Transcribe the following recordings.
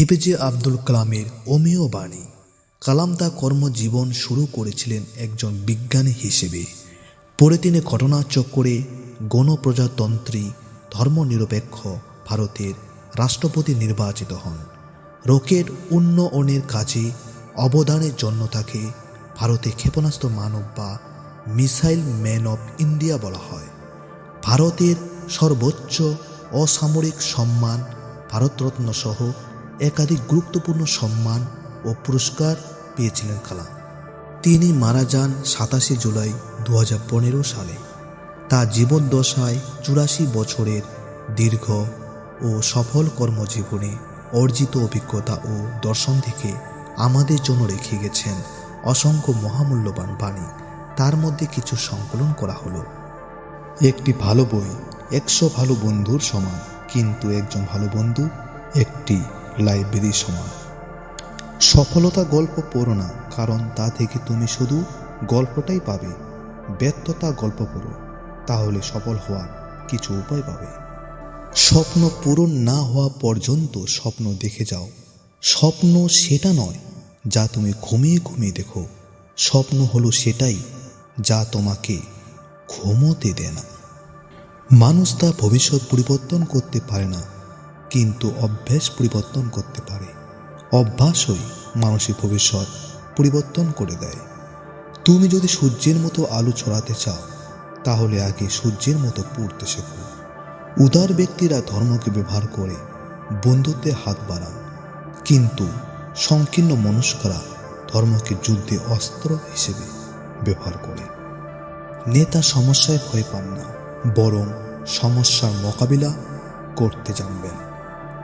APJ Abdul কালামের অমীয় বাণী। কালাম তার কর্মজীবন শুরু করেছিলেন একজন বিজ্ঞানী হিসেবে। পরে তিনি ঘটনাচক্রে গণপ্রজাতন্ত্রী ধর্মনিরপেক্ষ ভারতের রাষ্ট্রপতি নির্বাচিত হন। রকেট উন্নয়নের কাজে অবদানের জন্য তাকে ভারতে ক্ষেপণাস্ত্র মানব বা মিসাইল ম্যান অফ ইন্ডিয়া বলা হয়। ভারতের সর্বোচ্চ অসামরিক সম্মান ভারতরত্ন সহ একাধিক গুরুত্বপূর্ণ সম্মান ও পুরস্কার পেয়েছিলেন কালাম। তিনি মারা যান 27 জুলাই 2015 সালে। তার জীবদ্দশায় 84 বছরের দীর্ঘ ও সফল কর্মজীবনে অর্জিত অভিজ্ঞতা ও দর্শন থেকে আমাদের জন্য রেখে গেছেন অসংখ্য মহামূল্যবান বাণী। তার মধ্যে কিছু সংকলন করা হলো। একটি ভালো বই 100 ভালো বন্ধুর সমান, কিন্তু একজন ভালো বন্ধু একটি লাইব্রেরি সমান। সফলতা গল্প পড়ো না, কারণ তা থেকে তুমি শুধু গল্পটাই পাবে। ব্যর্থতা গল্প পড়ো, তাহলে সফল হওয়ার কিছু উপায় পাবে। স্বপ্ন পূরণ না হওয়া পর্যন্ত স্বপ্ন দেখে যাও। স্বপ্ন সেটা নয় যা তুমি ঘুমিয়ে ঘুমিয়ে দেখো। স্বপ্ন হলো সেটাই যা তোমাকে ঘুমোতে দেয় না। মানুষ তার ভবিষ্যৎ পরিবর্তন করতে পারে না, কিন্তু অভ্যাস পরিবর্তন করতে পারে। অভ্যাসই মানুষের ভবিষ্যৎ পরিবর্তন করে দেয়। তুমি যদি সূর্যের মতো আলো ছড়াতে চাও, তাহলে আগে সূর্যের মতো পড়তে শেখো। উদার ব্যক্তিরা ধর্মকে ব্যবহার করে বন্ধুত্বের হাত বাড়ান, কিন্তু সংকীর্ণ মনস্করা ধর্মকে যুদ্ধে অস্ত্র হিসেবে ব্যবহার করে। নেতা সমস্যায় ভয় পান না, বরং সমস্যার মোকাবিলা করতে জানবেন।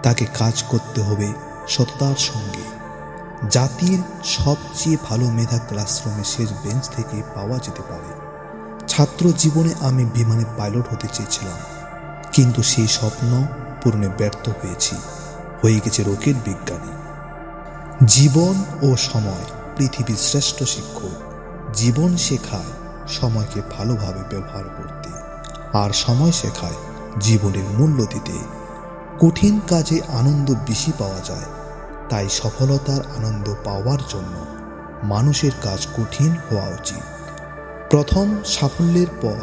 তাকে কাজ করতে হবে সততার সঙ্গে। জাতির সবচেয়ে ভালো মেধা ক্লাসরুমে শেষ বেঞ্চ থেকে পাওয়া যেতে পারে। ছাত্র জীবনে আমি বিমানে পাইলট হতে চেয়েছিলাম, কিন্তু সেই স্বপ্ন পূরণে ব্যর্থ হয়ে গেছে রকেট বিজ্ঞানী। জীবন ও সময় পৃথিবীর শ্রেষ্ঠ শিক্ষক। জীবন শেখায় সময়কে ভালোভাবে ব্যবহার করতে, আর সময় শেখায় জীবনের মূল্য দিতে। কঠিন কাজে আনন্দ বেশি পাওয়া যায়, তাই সফলতার আনন্দ পাওয়ার জন্য মানুষের কাজ কঠিন হওয়া উচিত। প্রথম সাফল্যের পর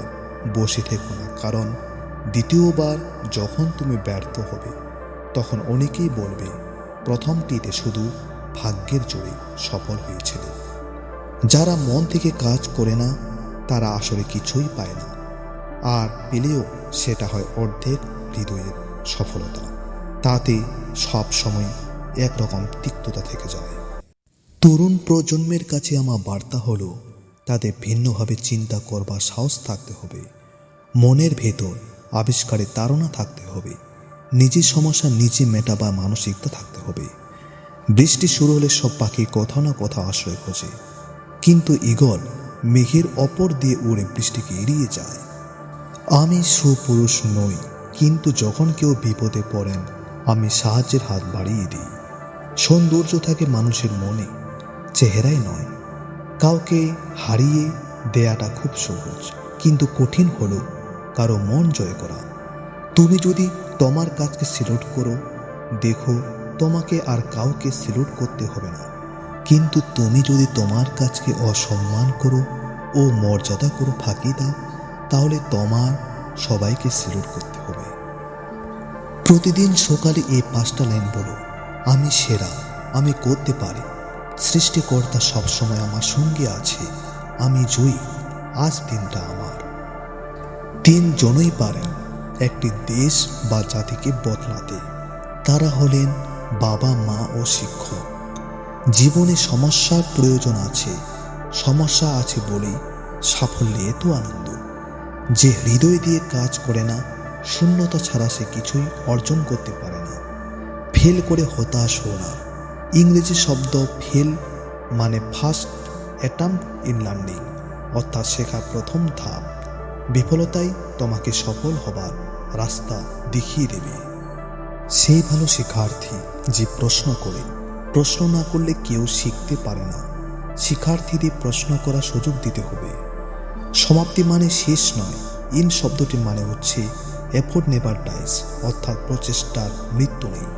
বসে থেকো না, কারণ দ্বিতীয়বার যখন তুমি ব্যর্থ হবে, তখন অনেকেই বলবে প্রথমটিতে শুধু ভাগ্যের জোরে সফল হয়েছিল। যারা মন থেকে কাজ করে না, তারা আসলে কিছুই পায় না, আর পেলেও সেটা হয় অর্ধেক হৃদয়ের সফলতা। তাতে সব সময় একরকম তিক্ততা থেকে যায়। তরুণ প্রজন্মের কাছে আমার বার্তা হলো, তাদের ভিন্নভাবে চিন্তা করবার সাহস থাকতে হবে। মনের ভেতর আবিষ্কারের তাড়না থাকতে হবে। নিজের সমস্যা নিজে মেটাবার মানসিকতা থাকতে হবে। বৃষ্টি শুরু হলে সব পাখি কোথাও না কোথাও আশ্রয় খোঁজে, কিন্তু ঈগল মেঘের ওপর দিয়ে উড়ে বৃষ্টিকে এড়িয়ে যায়। আমি সুপুরুষ নই, কিন্তু যখন কেউ বিপদে পড়েন, আমি সাহায্যের হাত বাড়িয়ে দিই। সৌন্দর্য থাকে মানুষের মনে, চেহারায় নয়। কাউকে হারিয়ে দেয়াটা খুব সহজ, কিন্তু কঠিন হলো কারো মন জয় করা। তুমি যদি তোমার কাজকে স্যালুট করো, দেখো তোমাকে আর কাউকে স্যালুট করতে হবে না। কিন্তু তুমি যদি তোমার কাজকে অসম্মান করো ও মর্যাদা করো ফাঁকি দাও, তাহলে তোমার সবাইকে স্যালুট করতে হবে। প্রতিদিন সকালে এই 5টা লাইন বলো, আমি সেরা, আমি করতে পারি, সৃষ্টিকর্তা সবসময় আমার সঙ্গে আছে, আমি জয়ী, আজ দিনটা আমার। 3 জনই পারেন একটি দেশ বা জাতিকে বদলাতে। তারা হলেন বাবা, মা ও শিক্ষক। জীবনে সমস্যার প্রয়োজন আছে। সমস্যা আছে বলেই সাফল্যে এত আনন্দ। যে হৃদয় দিয়ে কাজ করে না, শূন্যতা ছাড়া সে কিছুই অর্জন করতে পারে না। ফেল করে হতাশ হও না। ইংরেজি শব্দ ফেল মানে ফার্স্ট অ্যাটেম্প্ট ইন লার্নিং, অর্থাৎ শেখার প্রথম ধাপ। বিফলতাই তোমাকে সফল হবার রাস্তা দেখিয়ে দেবে। সেই ভালো শিক্ষার্থী যে প্রশ্ন করে। প্রশ্ন না করলে কেউ শিখতে পারে না। শিক্ষার্থীদের প্রশ্ন করার সুযোগ দিতে হবে। সমাপ্তি মানে শেষ নয়। ইন শব্দটির মানে হচ্ছে এফোর্ট নেভার ডাইস, অর্থাৎ প্রচেষ্টার মৃত্যু নেই।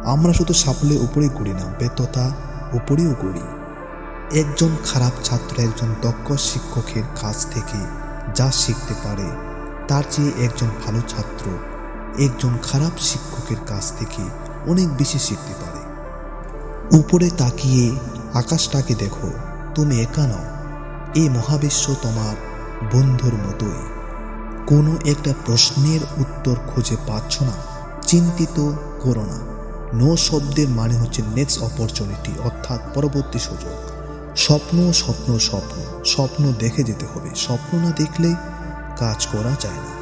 আমরা শুধু সাফল্যের উপরেই করি না, ব্যর্থতা উপরেও করি। একজন খারাপ ছাত্র একজন দক্ষ শিক্ষকের কাছ থেকে যা শিখতে পারে, তার চেয়ে একজন ভালো ছাত্র একজন খারাপ শিক্ষকের কাছ থেকে অনেক বেশি শিখতে পারে। উপরে তাকিয়ে আকাশটাকে দেখো, তুমি একা নও, এই মহাবিশ্ব তোমার বন্ধুর মতোই। কোনো একটা প্রশ্নের উত্তর খুঁজে পাচ্ছ না, চিন্তিত করো না। নো শব্দের মানে হচ্ছে নেক্সট অপরচুনিটি, অর্থাৎ পরবর্তী সুযোগ। স্বপ্ন স্বপ্ন স্বপ্ন স্বপ্ন দেখে যেতে হবে, স্বপ্ন না দেখলে কাজ করা যায় না।